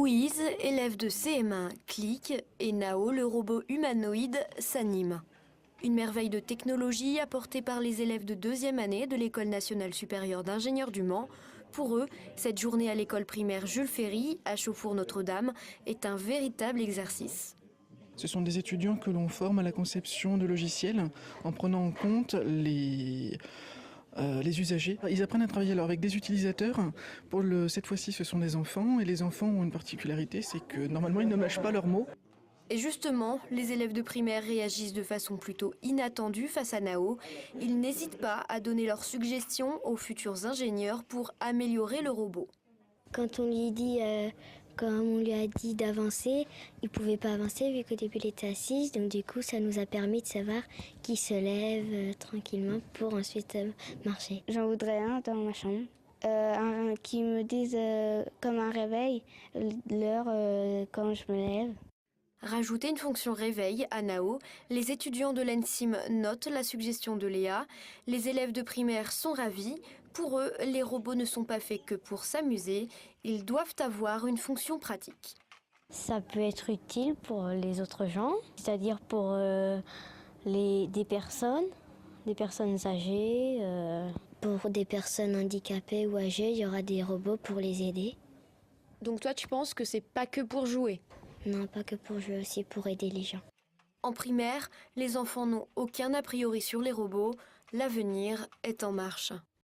Louise, élève de CM1, clique et Nao, le robot humanoïde, s'anime. Une merveille de technologie apportée par les élèves de 2e année de l'École nationale supérieure d'ingénieurs du Mans. Pour eux, cette journée à l'école primaire Jules Ferry, à Chauffour-Notre-Dame, est un véritable exercice. Ce sont des étudiants que l'on forme à la conception de logiciels en prenant en compte les usagers. Ils apprennent à travailler alors avec des utilisateurs. Cette fois-ci, ce sont des enfants et les enfants ont une particularité, c'est que normalement ils ne mâchent pas leurs mots. Et justement, les élèves de primaire réagissent de façon plutôt inattendue face à Nao. Ils n'hésitent pas à donner leurs suggestions aux futurs ingénieurs pour améliorer le robot. Quand on lui a dit d'avancer, il ne pouvait pas avancer vu qu'au début il était assis. Donc du coup, ça nous a permis de savoir qu'il se lève tranquillement pour ensuite marcher. J'en voudrais un dans ma chambre. Qui me dise comme un réveil l'heure quand je me lève. Rajouter une fonction réveil à Nao, les étudiants de l'ENSIM notent la suggestion de Léa. Les élèves de primaire sont ravis. Pour eux, les robots ne sont pas faits que pour s'amuser. Ils doivent avoir une fonction pratique. Ça peut être utile pour les autres gens, c'est-à-dire pour des personnes âgées. Pour des personnes handicapées ou âgées, il y aura des robots pour les aider. Donc toi, tu penses que c'est pas que pour jouer ? Non, pas que pour jouer, aussi pour aider les gens. En primaire, les enfants n'ont aucun a priori sur les robots. L'avenir est en marche.